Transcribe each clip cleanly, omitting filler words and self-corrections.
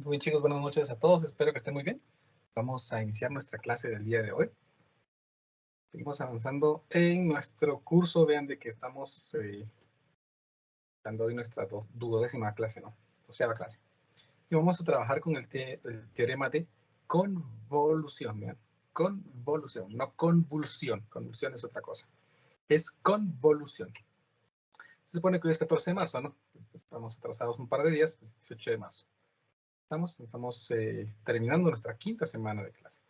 Muy bien, chicos, buenas noches a todos. Espero que estén muy bien. Vamos a iniciar nuestra clase del día de hoy. Seguimos avanzando en nuestro curso. Vean de que estamos dando hoy nuestra duodécima clase, ¿no? 12ª clase. Y vamos a trabajar con el teorema de convolución. Vean, convolución, no convulsión. Convulsión es otra cosa. Es convolución. Se supone que hoy es 14 de marzo, ¿no? Estamos atrasados un par de días, pues 18 de marzo. Estamos terminando nuestra quinta semana de clase.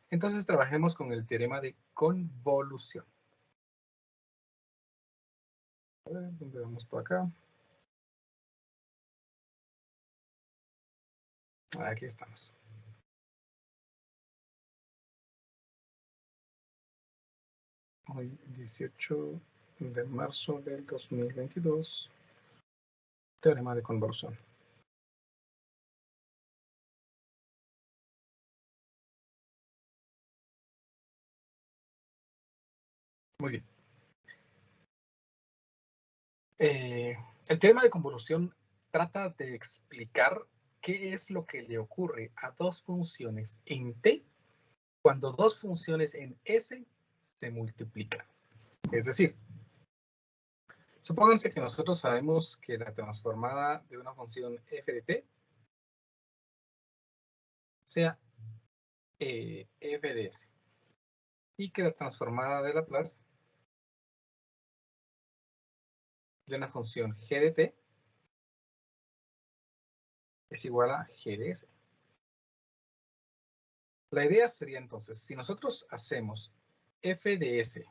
Entonces trabajemos con el teorema de convolución. A ver, ¿dónde vamos por acá? Aquí estamos. Hoy 18 de marzo del 2022. Teorema de convolución. Muy bien. El teorema de convolución trata de explicar qué es lo que le ocurre a dos funciones en T cuando dos funciones en S se multiplican. Es decir, supónganse que nosotros sabemos que la transformada de una función f de t sea f de s y que la transformada de Laplace de una función g de t es igual a g de s. La idea sería entonces, si nosotros hacemos f de s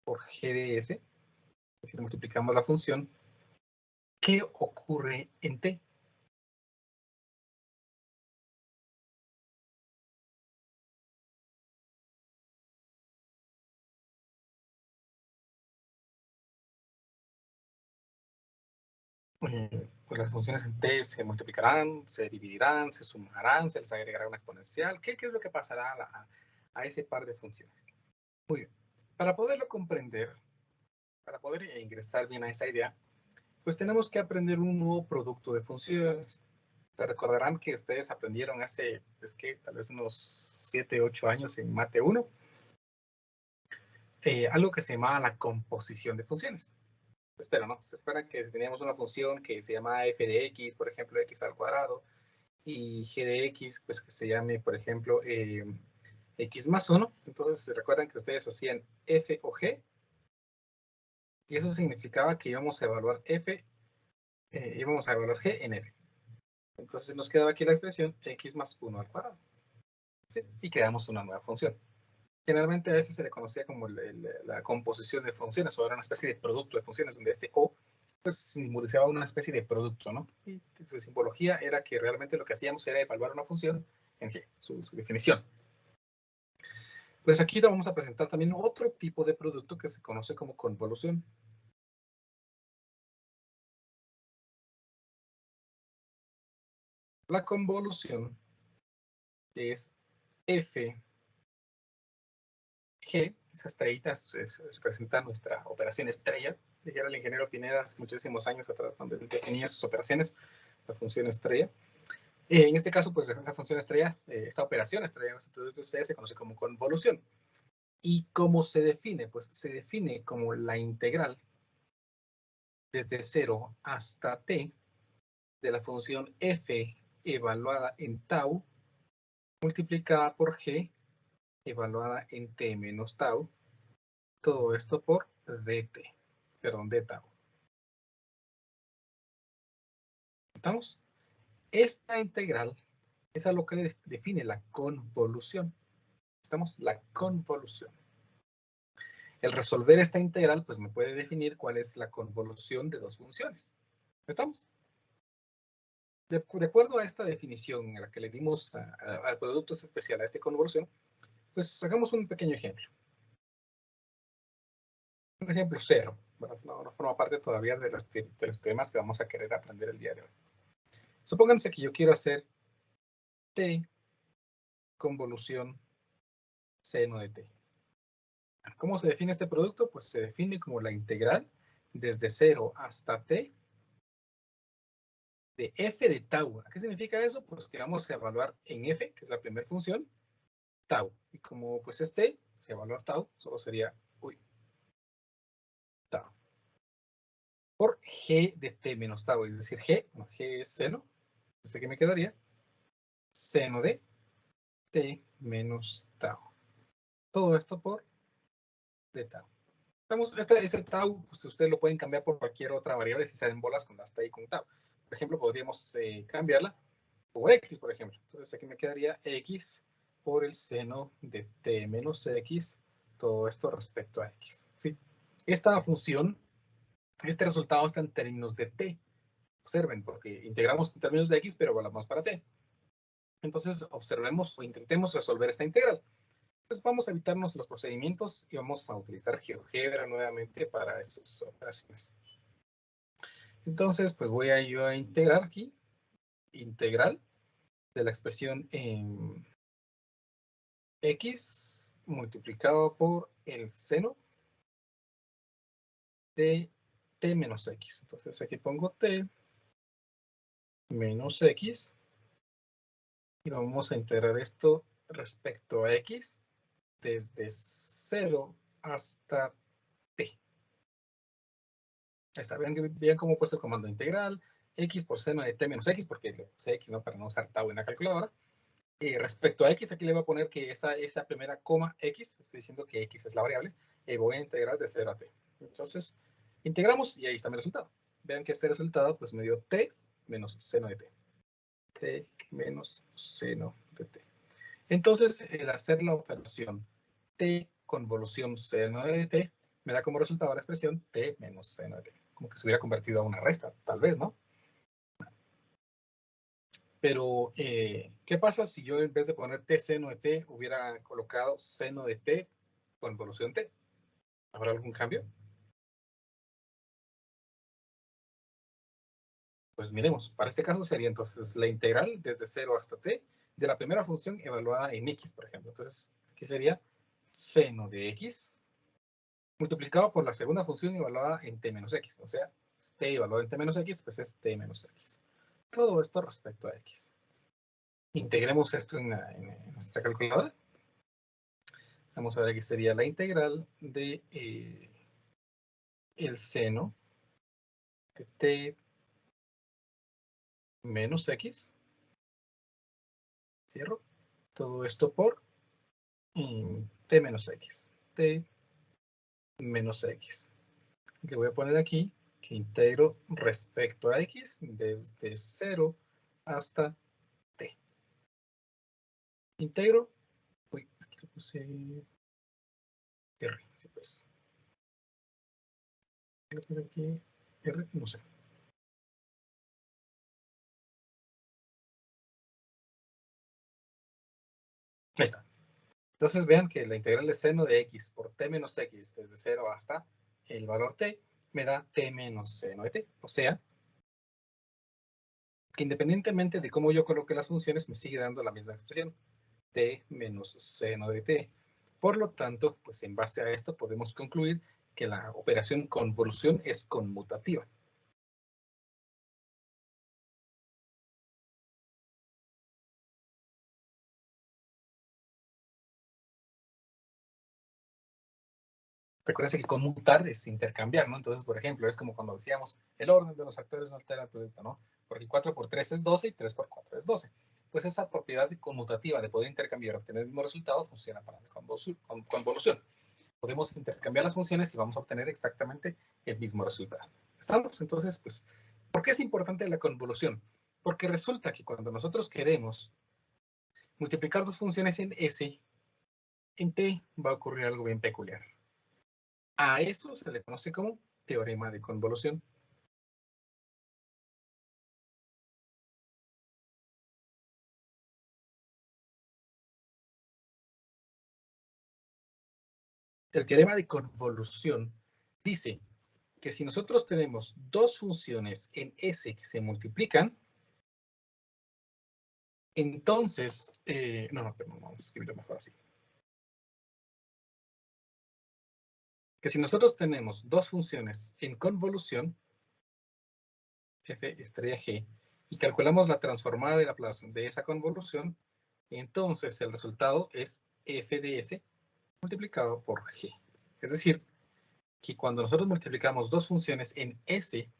por g de s, es decir, multiplicamos la función, ¿qué ocurre en t? Pues las funciones en t se multiplicarán, se dividirán, se sumarán, se les agregará una exponencial. ¿Qué es lo que pasará a ese par de funciones? Muy bien. Para poderlo comprender, para poder ingresar bien a esa idea, pues tenemos que aprender un nuevo producto de funciones. Te recordarán que ustedes aprendieron hace, tal vez unos 7, 8 años en Mate 1, algo que se llamaba la composición de funciones. Espera, ¿no? Se espera que teníamos una función que se llama f de x, por ejemplo, x al cuadrado, y g de x, pues que se llame, por ejemplo, x más 1. Entonces, se recuerdan que ustedes hacían f o g, y eso significaba que íbamos a evaluar f, íbamos a evaluar g en f. Entonces nos quedaba aquí la expresión x más 1 al cuadrado. ¿Sí? Y creamos una nueva función. Generalmente a veces se le conocía como la composición de funciones, o era una especie de producto de funciones, donde este O pues simbolizaba una especie de producto, ¿no? Y su simbología era que realmente lo que hacíamos era evaluar una función en G, su definición. Pues aquí vamos a presentar también otro tipo de producto que se conoce como convolución. La convolución es f G, esas estrellitas representan nuestra operación estrella. Dijera el ingeniero Pineda hace muchísimos años atrás, donde definía sus operaciones, la función estrella. En este caso, pues esta función estrella, esta operación estrella, este producto estrella se conoce como convolución. ¿Y cómo se define? Pues se define como la integral desde 0 hasta t de la función f evaluada en tau multiplicada por g evaluada en t menos tau. Todo esto por dt, perdón, d tau. ¿Estamos? Esta integral es a lo que define la convolución. ¿Estamos? La convolución. El resolver esta integral, pues me puede definir cuál es la convolución de dos funciones. ¿Estamos? De acuerdo a esta definición a la que le dimos al producto especial, a esta convolución, pues hagamos un pequeño ejemplo. Un ejemplo cero. Bueno, no forma parte todavía de los temas que vamos a querer aprender el día de hoy. Supónganse que yo quiero hacer t convolución seno de t. ¿Cómo se define este producto? Pues se define como la integral desde 0 hasta t de f de tau. ¿Qué significa eso? Pues que vamos a evaluar en f, que es la primera función, tau. Y como pues es t, si evaluar tau, solo sería, tau. Por g de t menos tau, es decir, g es seno, entonces ¿qué me quedaría? Seno de t menos tau. Todo esto por de tau. Este tau, pues ustedes lo pueden cambiar por cualquier otra variable si se hacen bolas con hasta y con tau. Por ejemplo, podríamos cambiarla por x, por ejemplo. Entonces aquí me quedaría x por el seno de t menos x, todo esto respecto a x. ¿Sí? Esta función, este resultado está en términos de t. Observen, porque integramos en términos de x, pero evaluamos para t. Entonces, observemos o intentemos resolver esta integral. Pues vamos a evitarnos los procedimientos y vamos a utilizar GeoGebra nuevamente para esas operaciones. Entonces, pues voy a yo a integrar aquí, integral de la expresión en x multiplicado por el seno de t menos x. Entonces aquí pongo t menos x y vamos a integrar esto respecto a x desde 0 hasta t. Ahí está, vean cómo he puesto el comando integral, x por seno de t menos x, porque le puse x, ¿no? Para no usar tau en la calculadora. Y respecto a x, aquí le voy a poner que esa primera coma x, estoy diciendo que x es la variable, y voy a integrar de 0 a t. Entonces, integramos y ahí está mi resultado. Vean que este resultado pues me dio t menos seno de t. T menos seno de t. Entonces, el hacer la operación t convolución seno de t me da como resultado la expresión t menos seno de t. Como que se hubiera convertido a una resta, tal vez, ¿no? Pero, ¿qué pasa si yo en vez de poner t seno de t hubiera colocado seno de t convolución t? ¿Habrá algún cambio? Pues miremos, para este caso sería entonces la integral desde 0 hasta t de la primera función evaluada en x, por ejemplo. Entonces, ¿qué sería? Seno de x multiplicado por la segunda función evaluada en t menos x. O sea, t evaluado en t menos x, pues es t menos x. Todo esto respecto a x. Integremos esto en nuestra calculadora. Vamos a ver aquí sería la integral de el seno de t menos x. Cierro. Todo esto por t menos x. T menos x. Le voy a poner aquí que integro respecto a x desde 0 hasta t. Integro. Uy, aquí le puse R. Sí, pues. Voy a poner aquí R, no sé. Ahí está. Entonces vean que la integral de seno de x por t menos x desde 0 hasta el valor t me da t menos seno de t. O sea, que independientemente de cómo yo coloque las funciones, me sigue dando la misma expresión, t menos seno de t. Por lo tanto, pues en base a esto podemos concluir que la operación convolución es conmutativa. Recuerden que conmutar es intercambiar, ¿no? Entonces, por ejemplo, es como cuando decíamos, el orden de los factores no altera el producto, ¿no? Porque 4 por 3 es 12 y 3 por 4 es 12. Pues esa propiedad conmutativa de poder intercambiar y obtener el mismo resultado funciona para la convolución. Podemos intercambiar las funciones y vamos a obtener exactamente el mismo resultado. ¿Estamos? Entonces, pues, ¿por qué es importante la convolución? Porque resulta que cuando nosotros queremos multiplicar dos funciones en S, en T va a ocurrir algo bien peculiar. A eso se le conoce como teorema de convolución. El teorema de convolución dice que si nosotros tenemos dos funciones en S que se multiplican, entonces, no, vamos a escribirlo mejor así. que si nosotros tenemos dos funciones en convolución, f estrella g, y calculamos la transformada de Laplace de esa convolución, entonces el resultado es f de s multiplicado por g. Es decir, que cuando nosotros multiplicamos dos funciones en s,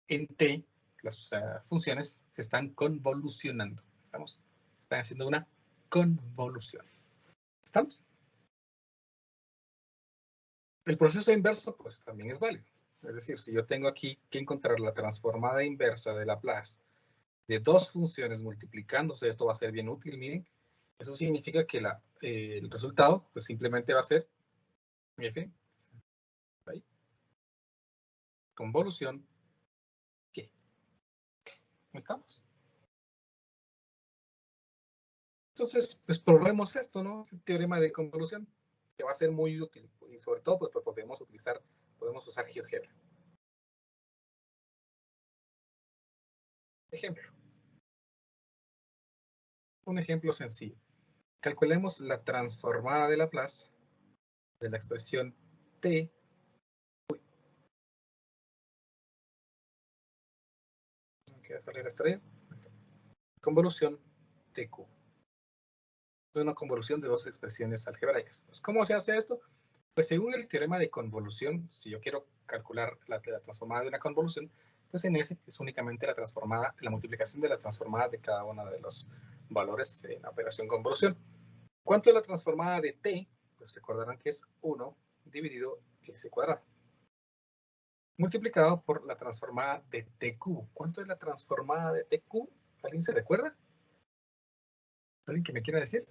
en t, las funciones se están convolucionando. Están haciendo una convolución. ¿Estamos? El proceso inverso, pues, también es válido. Es decir, si yo tengo aquí que encontrar la transformada inversa de Laplace de dos funciones multiplicándose, esto va a ser bien útil, miren. Eso significa que el resultado, pues, simplemente va a ser f, ahí, convolución, ¿qué? ¿Estamos? Entonces, pues probemos esto, ¿no? El teorema de convolución, que va a ser muy útil. Y sobre todo, pues podemos usar GeoGebra. Ejemplo. Un ejemplo sencillo. Calculemos la transformada de Laplace de la expresión t. ¿Qué salir la estrella? Convolución tq. Es una convolución de dos expresiones algebraicas. Pues, ¿cómo se hace esto? Pues según el teorema de convolución, si yo quiero calcular la transformada de una convolución, pues en ese es únicamente la multiplicación de las transformadas de cada uno de los valores en la operación convolución. ¿Cuánto es la transformada de t? Pues recordarán que es 1 dividido s cuadrado. Multiplicado por la transformada de t cubo. ¿Cuánto es la transformada de t cubo? ¿Alguien se recuerda? ¿Alguien que me quiera decir?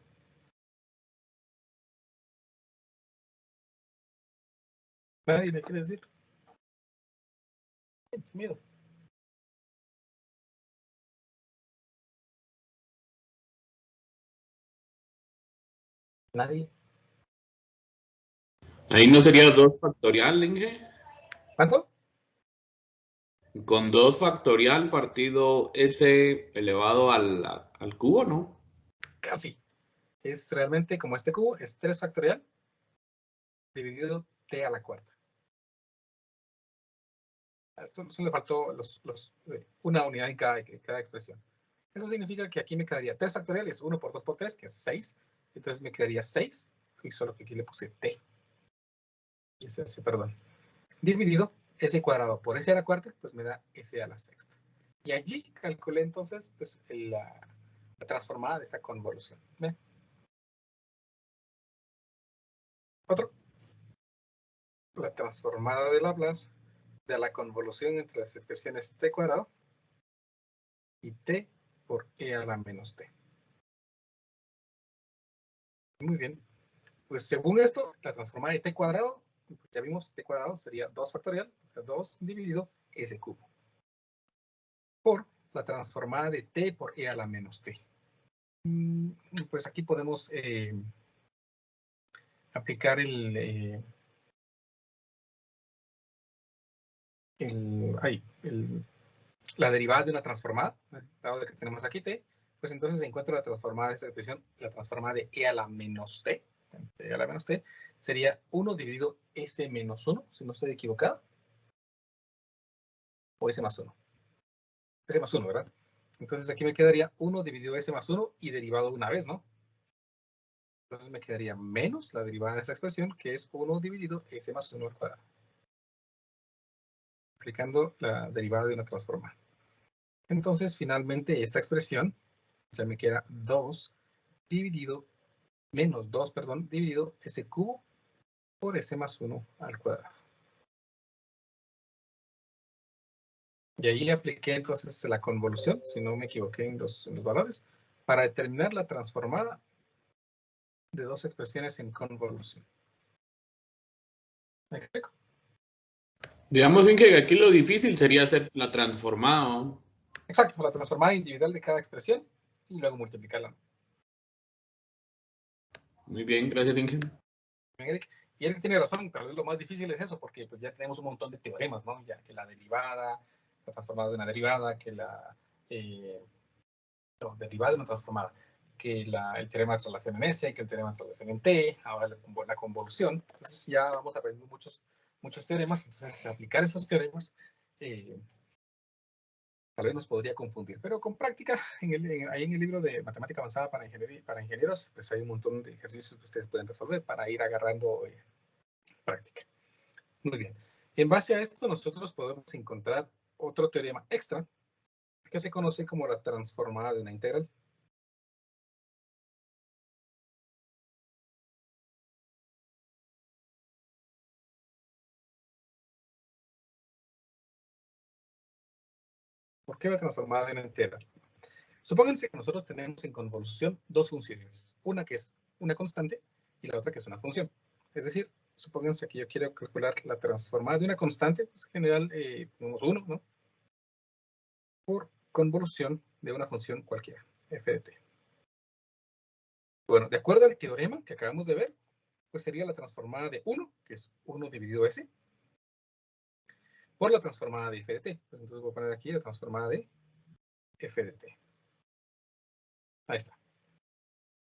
¿Nadie me quiere decir? Miedo. ¿Nadie? Ahí no sería 2 factorial, Inge. ¿Cuánto? Con 2 factorial partido s elevado al cubo, ¿no? Casi. Es realmente como este cubo, es 3 factorial dividido t a la cuarta. Solo le faltó una unidad en cada expresión. Eso significa que aquí me quedaría 3 factorial, es 1 por 2 por 3, que es 6. Entonces me quedaría 6, y solo que aquí le puse t. Perdón. Dividido s cuadrado por s a la cuarta, pues me da s a la sexta. Y allí calculé entonces pues, la transformada de esta convolución. ¿Ven? Otro. La transformada de Laplace de la convolución entre las expresiones t cuadrado y t por e a la menos t. Muy bien. Pues según esto, la transformada de t cuadrado, ya vimos, t cuadrado sería 2 factorial, o sea, 2 dividido s cubo, por la transformada de t por e a la menos t. Pues aquí podemos aplicar la derivada de una transformada, dado que tenemos aquí t, pues entonces encuentro la transformada de esta expresión, la transformada de e a la menos t, e a la menos t, sería 1 dividido s menos 1, si no estoy equivocado, o s más 1. S más 1, ¿verdad? Entonces aquí me quedaría 1 dividido s más 1 y derivado una vez, ¿no? Entonces me quedaría menos la derivada de esa expresión, que es 1 dividido s más 1 al cuadrado. Aplicando la derivada de una transformada. Entonces, finalmente, esta expresión, ya me queda 2 dividido, menos 2, perdón, dividido s cubo por s más 1 al cuadrado. Y ahí apliqué entonces la convolución, si no me equivoqué en los valores, para determinar la transformada de dos expresiones en convolución. ¿Me explico? Digamos, Inge, que aquí lo difícil sería hacer la transformada, ¿no? Exacto, la transformada individual de cada expresión y luego multiplicarla. Muy bien, gracias, Inge. Eric. Y Eric tiene razón, tal vez lo más difícil es eso, porque pues ya tenemos un montón de teoremas, ¿no? Ya que la derivada, la transformada de una derivada, que la derivada de una transformada. que el teorema de traslación en S, que el teorema de traslación en T, ahora la convolución. Entonces ya vamos aprendiendo muchos teoremas. Entonces aplicar esos teoremas tal vez nos podría confundir, pero con práctica, ahí en el libro de Matemática Avanzada para Ingenieros, pues hay un montón de ejercicios que ustedes pueden resolver para ir agarrando práctica. Muy bien. En base a esto, nosotros podemos encontrar otro teorema extra que se conoce como la transformada de una integral. ¿Por qué la transformada de una integral? Supónganse que nosotros tenemos en convolución dos funciones, una que es una constante y la otra que es una función. Es decir, supónganse que yo quiero calcular la transformada de una constante, pues en general ponemos 1, ¿no? Por convolución de una función cualquiera, f de t. Bueno, de acuerdo al teorema que acabamos de ver, pues sería la transformada de 1, que es 1 dividido s, por la transformada de f de t. Pues entonces voy a poner aquí la transformada de f de t. Ahí está.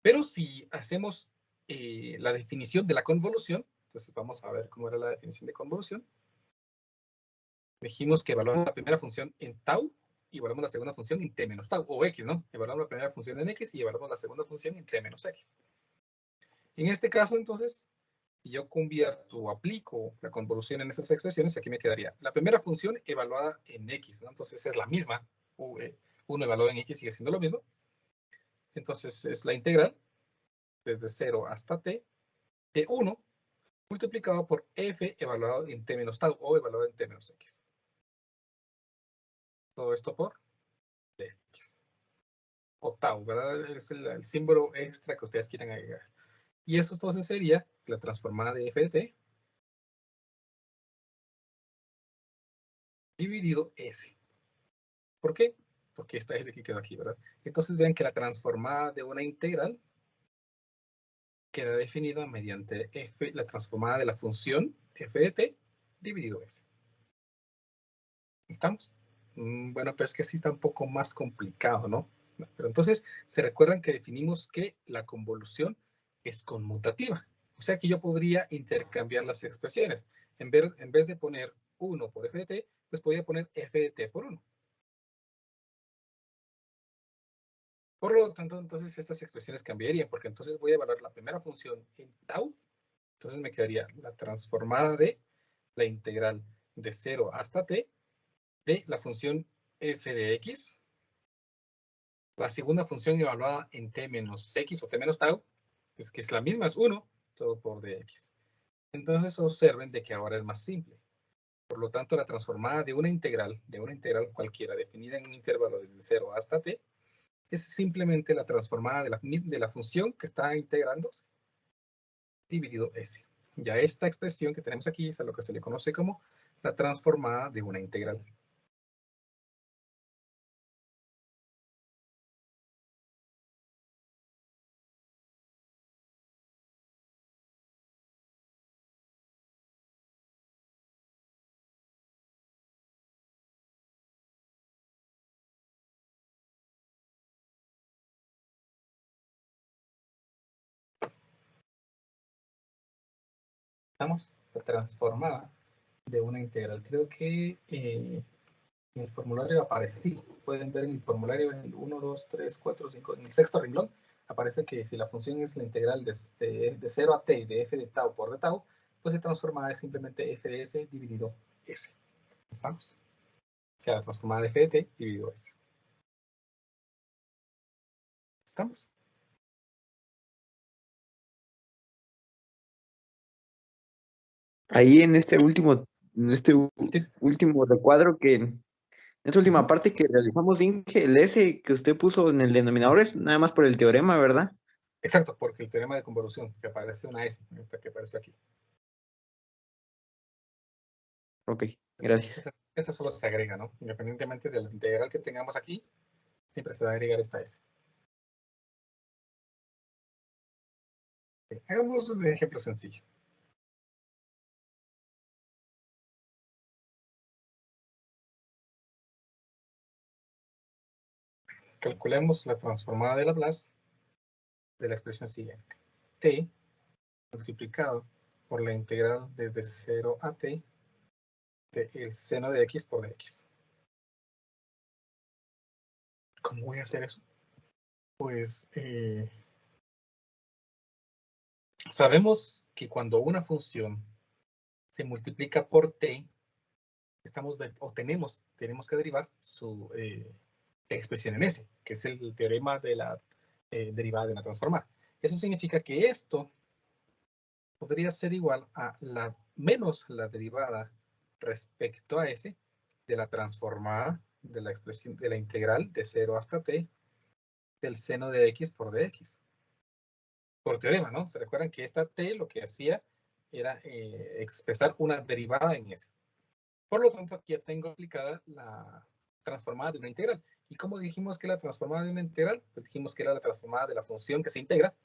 Pero si hacemos la definición de la convolución, entonces vamos a ver cómo era la definición de convolución. Dijimos que evaluamos la primera función en tau y evaluamos la segunda función en t menos tau, o x, ¿no? Evaluamos la primera función en x y evaluamos la segunda función en t menos x. En este caso, entonces, si yo convierto o aplico la convolución en esas expresiones, aquí me quedaría la primera función evaluada en x, ¿no? Entonces es la misma. Uno evaluado en x sigue siendo lo mismo. Entonces es la integral desde 0 hasta t de 1 multiplicado por f evaluado en t menos tau o evaluado en t menos x. Todo esto por dx. O tau, ¿verdad? Es el símbolo extra que ustedes quieran agregar. Y eso entonces sería la transformada de f de t dividido s. ¿Por qué? Porque esta s que quedó aquí, ¿verdad? Entonces vean que la transformada de una integral queda definida mediante f, la transformada de la función f de t dividido s. ¿Estamos? Bueno, pero es que sí está un poco más complicado, ¿no? Pero entonces, se recuerdan que definimos que la convolución es conmutativa. O sea que yo podría intercambiar las expresiones. En vez de poner 1 por f de t, pues podría poner f de t por 1. Por lo tanto, entonces estas expresiones cambiarían, porque entonces voy a evaluar la primera función en tau. Entonces me quedaría la transformada de la integral de 0 hasta t de la función f de x. La segunda función evaluada en t menos x o t menos tau, es que es la misma, es 1, todo por dx. Entonces observen de que ahora es más simple. Por lo tanto, la transformada de una integral cualquiera definida en un intervalo desde 0 hasta t, es simplemente la transformada de la función que está integrándose dividido s. Ya esta expresión que tenemos aquí es a lo que se le conoce como la transformada de una integral. ¿Estamos? La transformada de una integral. Creo que en el formulario aparece, sí, pueden ver en el formulario en el 1, 2, 3, 4, 5, en el sexto renglón, aparece que si la función es la integral de 0 a t de f de tau por de tau, pues la transformada es simplemente f de s dividido s. ¿Estamos? O sea, la transformada de f de t dividido s. ¿Estamos? Ahí en este último Sí. último recuadro en esta última parte que realizamos, Inge, el S que usted puso en el denominador es nada más por el teorema, ¿verdad? Exacto, porque el teorema de convolución, que aparece una S, esta que aparece aquí. Ok, gracias. Esa solo se agrega, ¿no? Independientemente del integral que tengamos aquí, siempre se va a agregar esta S. Hagamos un ejemplo sencillo. Calculemos la transformada de Laplace de la expresión siguiente. T multiplicado por la integral desde 0 a t del seno de x por dx. ¿Cómo voy a hacer eso? Pues sabemos que cuando una función se multiplica por t, tenemos que derivar su expresión en S, que es el teorema de la derivada de una transformada. Eso significa que esto podría ser igual a menos la derivada respecto a S de la transformada de la expresión de la integral de 0 hasta t del seno de x por dx. Por teorema, ¿no? ¿Se recuerdan que esta t lo que hacía era expresar una derivada en S? Por lo tanto, aquí ya tengo aplicada la transformada de una integral. ¿Y cómo dijimos que la transformada de una integral? Pues dijimos que era la transformada de la función que se integra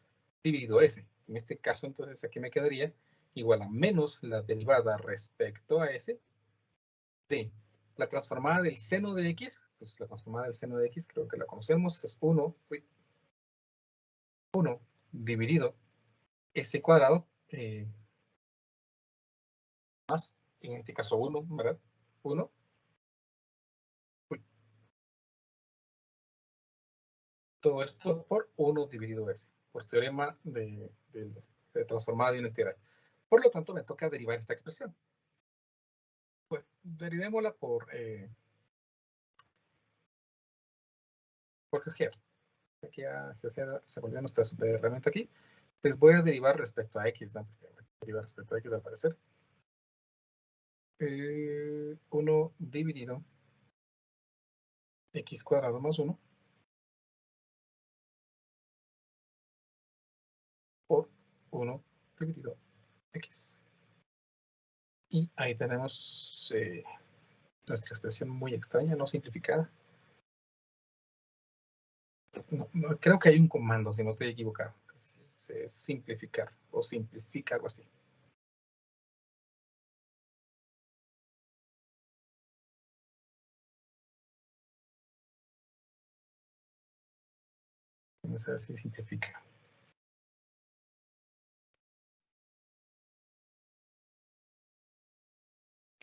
dividido S. En este caso, entonces, aquí me quedaría igual a menos la derivada respecto a S de la transformada del seno de X. Pues la transformada del seno de X, creo que la conocemos, es 1 dividido S cuadrado más, en este caso 1, ¿verdad? 1. Todo esto por 1 dividido S, por teorema de transformada de una integral. Por lo tanto, me toca derivar esta expresión. Pues, derivémosla por GeoGebra. Aquí a GeoGebra se volvió nuestra herramienta aquí. Pues voy a derivar respecto a X, ¿no? Porque voy a derivar respecto a X al parecer. 1 dividido X cuadrado más 1 por 1 dividido X. Y ahí tenemos nuestra expresión muy extraña, no simplificada. No, creo que hay un comando, si no estoy equivocado. Es simplificar o simplifica, algo así. Vamos a ver si simplifica.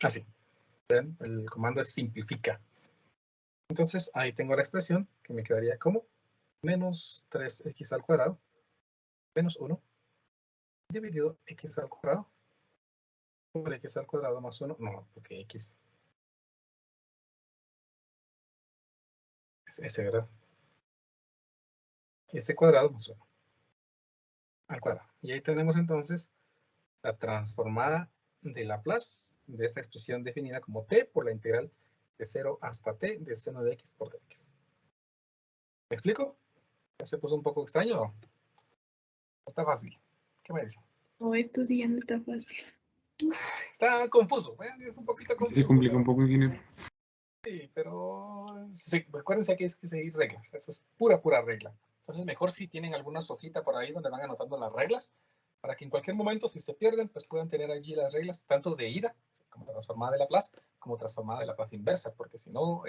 Así. ¿Ven? El comando es simplifica. Entonces, ahí tengo la expresión que me quedaría como menos 3x al cuadrado menos 1 dividido x al cuadrado por x al cuadrado más 1. No, porque x es ese, ¿verdad? S cuadrado más 1 al cuadrado. Y ahí tenemos entonces la transformada de Laplace de esta expresión definida como t por la integral de 0 hasta t de seno de x por dx. ¿Me explico? ¿Ya se puso un poco extraño o está fácil? ¿Qué me dice? No, esto sí ya no está fácil. Está confuso, ¿eh? Es un poquito confuso. Se complica un poco, ingeniero. Sí, pero sí, acuérdense que hay que seguir reglas. Eso es pura regla. Entonces, mejor si tienen alguna hojita por ahí donde van anotando las reglas, para que en cualquier momento, si se pierden, pues puedan tener allí las reglas, tanto de ida, como transformada de Laplace, como transformada de Laplace inversa, porque si no,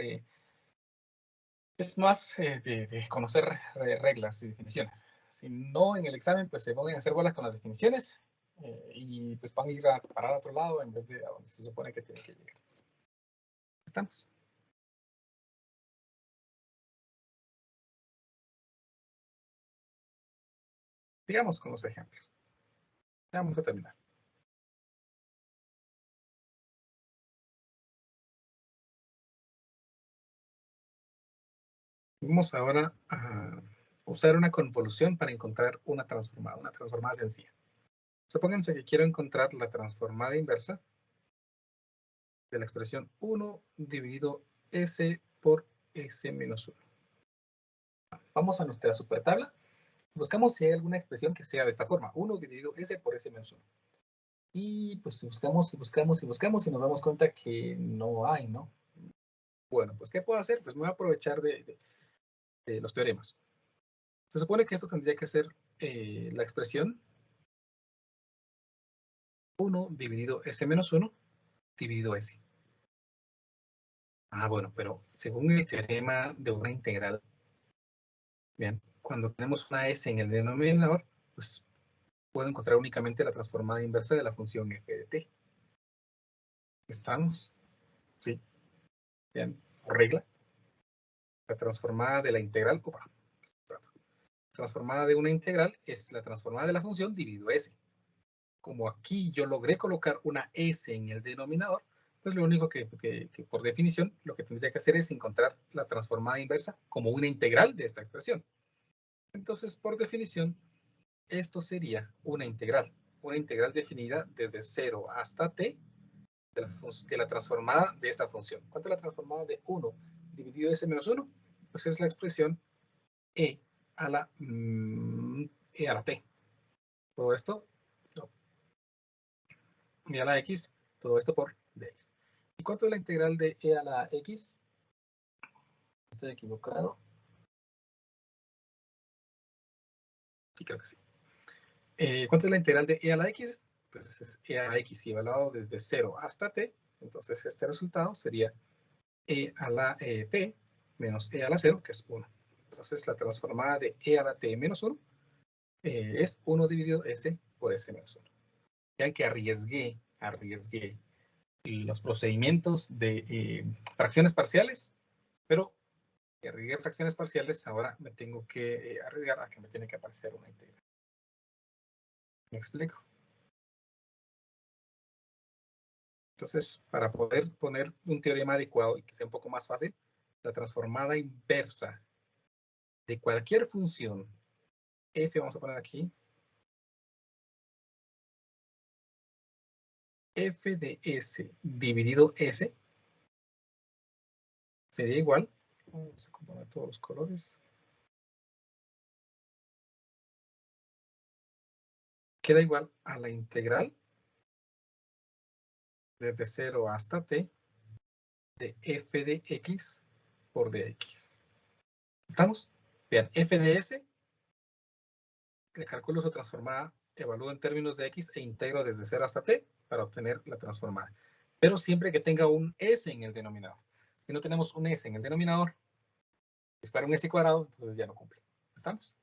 es más de conocer reglas y definiciones. Si no, en el examen, pues se van a hacer bolas con las definiciones y pues van a ir a parar a otro lado en vez de a donde se supone que tienen que llegar. ¿Estamos? Sigamos con los ejemplos. Ya vamos a terminar. Vamos ahora a usar una convolución para encontrar una transformada sencilla. Supónganse que quiero encontrar la transformada inversa de la expresión 1 dividido S por S menos 1. Vamos a nuestra supertabla. Buscamos si hay alguna expresión que sea de esta forma. 1 dividido S por S menos 1. Y pues buscamos y buscamos y buscamos y nos damos cuenta que no hay, ¿no? Bueno, pues ¿qué puedo hacer? Pues me voy a aprovechar de los teoremas. Se supone que esto tendría que ser la expresión 1 dividido S menos 1 dividido S. Bueno, pero según el teorema de una integral, bien, cuando tenemos una s en el denominador, pues puedo encontrar únicamente la transformada inversa de la función f de t. ¿Estamos? Sí. Bien, regla. La transformada de la integral, transformada de una integral es la transformada de la función dividido s. Como aquí yo logré colocar una s en el denominador, pues lo único que por definición lo que tendría que hacer es encontrar la transformada inversa como una integral de esta expresión. Entonces, por definición, esto sería una integral definida desde 0 hasta t de la transformada de esta función. ¿Cuánto es la transformada de 1 dividido s menos 1? Pues es la expresión e a la t. Todo esto, no. E a la x, todo esto por dx. ¿Y cuánto es la integral de e a la x? Estoy equivocado. Sí, creo que sí. ¿Cuánto es la integral de e a la x? Pues es e a la x evaluado desde 0 hasta t. Entonces este resultado sería e a la t menos e a la 0, que es 1. Entonces la transformada de e a la t menos 1 es 1 dividido s por s menos 1. Vean que arriesgué los procedimientos de fracciones parciales, pero que arriesgué fracciones parciales, ahora me tengo que arriesgar a que me tiene que aparecer una integral. ¿Me explico? Entonces, para poder poner un teorema adecuado y que sea un poco más fácil, la transformada inversa de cualquier función f, vamos a poner aquí, f de s dividido s sería igual, vamos a componer todos los colores, queda igual a la integral desde 0 hasta t de f de x por dx. ¿Estamos? Vean, f de s, le calculo su transformada, evalúo en términos de x e integro desde 0 hasta t para obtener la transformada. Pero siempre que tenga un s en el denominador. Si no tenemos un s en el denominador, es para un s cuadrado, entonces ya no cumple. ¿Estamos?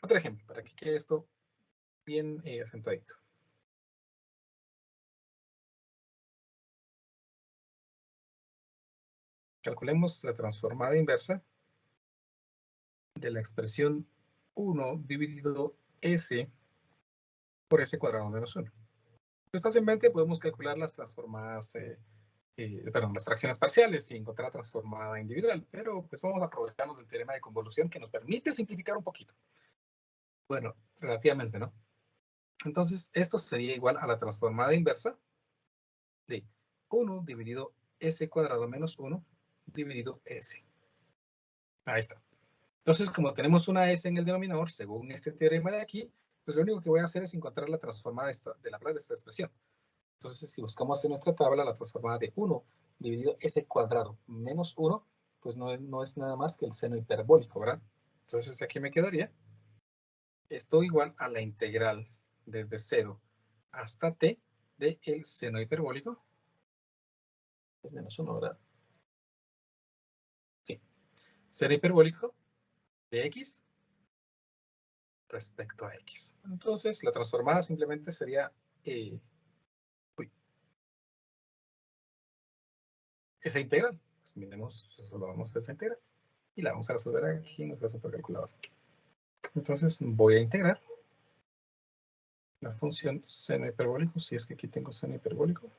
Otro ejemplo, para que quede esto bien asentadito. Calculemos la transformada inversa de la expresión 1 dividido s por s cuadrado menos 1. Pues fácilmente podemos calcular las transformadas, las fracciones parciales y encontrar la transformada individual, pero pues vamos a aprovecharnos del teorema de convolución que nos permite simplificar un poquito. Bueno, relativamente, ¿no? Entonces, esto sería igual a la transformada inversa de 1 dividido s cuadrado menos 1 dividido s. Ahí está. Entonces, como tenemos una s en el denominador, según este teorema de aquí, pues lo único que voy a hacer es encontrar la transformada de Laplace de esta expresión. Entonces, si buscamos en nuestra tabla la transformada de 1 dividido s cuadrado menos 1, pues no es nada más que el seno hiperbólico, ¿verdad? Entonces, aquí me quedaría esto igual a la integral desde 0 hasta t de el seno hiperbólico. Es menos 1, ¿verdad? Sí. Seno hiperbólico de x respecto a x. Entonces, la transformada simplemente sería esa integral. Pues miremos, resolvamos esa integral. Y la vamos a resolver aquí en nuestra supercalculadora. Entonces, voy a integrar la función seno hiperbólico, si es que aquí tengo seno hiperbólico.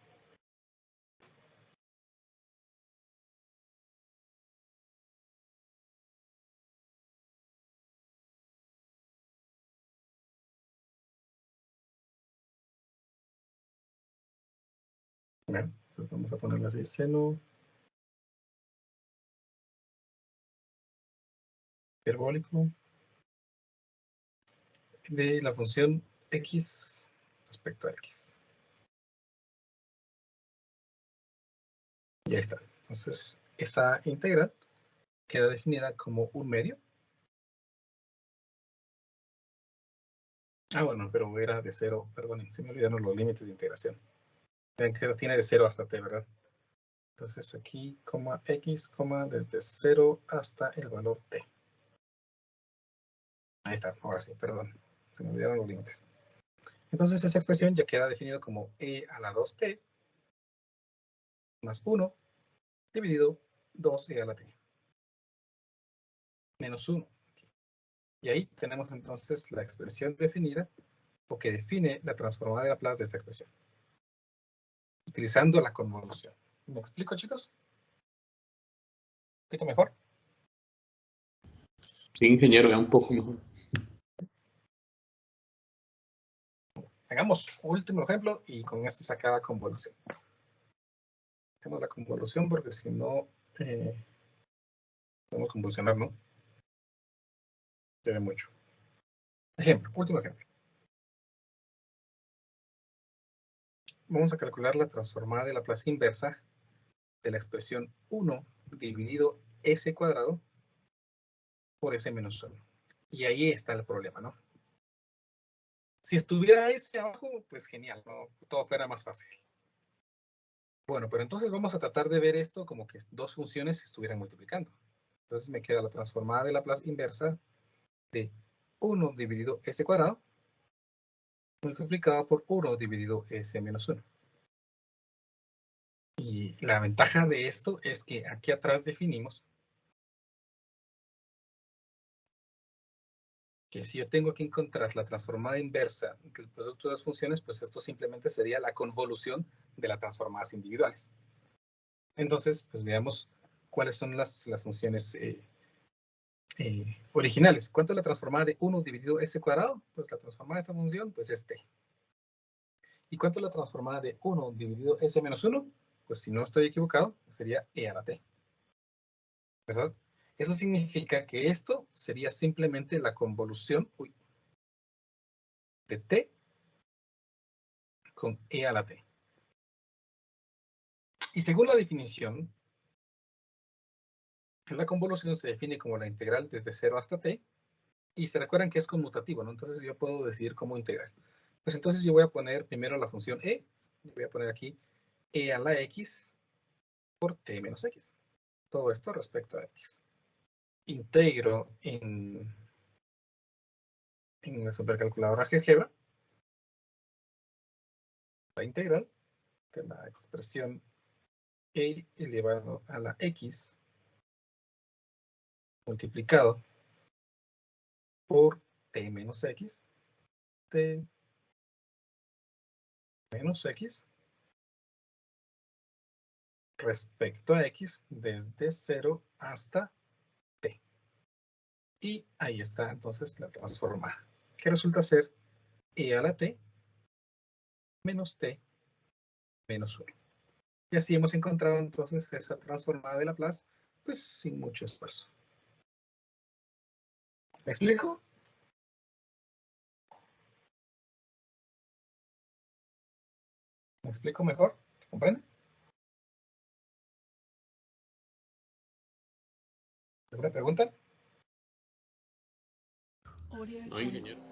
Bien, entonces vamos a ponerle así, seno hiperbólico de la función x respecto a x. Y ahí está. Entonces, esa integral queda definida como un medio. Bueno, pero era de 0, perdón, se me olvidaron los límites de integración. Vean que tiene de 0 hasta t, ¿verdad? Entonces aquí, x, desde 0 hasta el valor t. Ahí está, ahora sí, perdón. Se me olvidaron los límites. Entonces esa expresión ya queda definido como e a la 2t más 1 dividido 2e a la t menos 1. Y ahí tenemos entonces la expresión definida o que define la transformada de Laplace de esta expresión, utilizando la convolución. ¿Me explico, chicos? ¿Un poquito mejor? Sí, ingeniero, ya un poco mejor. Hagamos último ejemplo y con esto se acaba convolución. Hagamos la convolución porque si no, podemos convolucionar, ¿no? Debe mucho. Ejemplo, último ejemplo. Vamos a calcular la transformada de Laplace inversa de la expresión 1 dividido s cuadrado por s menos 1. Y ahí está el problema, ¿no? Si estuviera s abajo, pues genial, ¿no? Todo fuera más fácil. Bueno, pero entonces vamos a tratar de ver esto como que dos funciones se estuvieran multiplicando. Entonces me queda la transformada de Laplace inversa de 1 dividido s cuadrado multiplicado por 1 dividido s menos 1. Y la ventaja de esto es que aquí atrás definimos que si yo tengo que encontrar la transformada inversa del producto de las funciones, pues esto simplemente sería la convolución de las transformadas individuales. Entonces, pues veamos cuáles son las funciones originales. ¿Cuánto es la transformada de 1 dividido s cuadrado? Pues la transformada de esta función, pues es t. ¿Y cuánto es la transformada de 1 dividido s menos 1? Pues si no estoy equivocado, sería e a la t. ¿Verdad? Eso significa que esto sería simplemente la convolución de t con e a la t. Y según la definición, la convolución se define como la integral desde 0 hasta t, y se recuerdan que es conmutativo, ¿no? Entonces yo puedo decidir cómo integrar. Pues entonces yo voy a poner primero la función e, y voy a poner aquí e a la x por t menos x. Todo esto respecto a x. Integro en la supercalculadora GeoGebra la integral de la expresión e elevado a la x multiplicado por t menos x, t menos x, respecto a x desde 0 hasta t. Y ahí está entonces la transformada, que resulta ser e a la t menos t menos 1. Y así hemos encontrado entonces esa transformada de Laplace, pues sin mucho esfuerzo. ¿Me explico? ¿Me explico mejor? ¿Se comprende? ¿Alguna pregunta? No, ingeniero.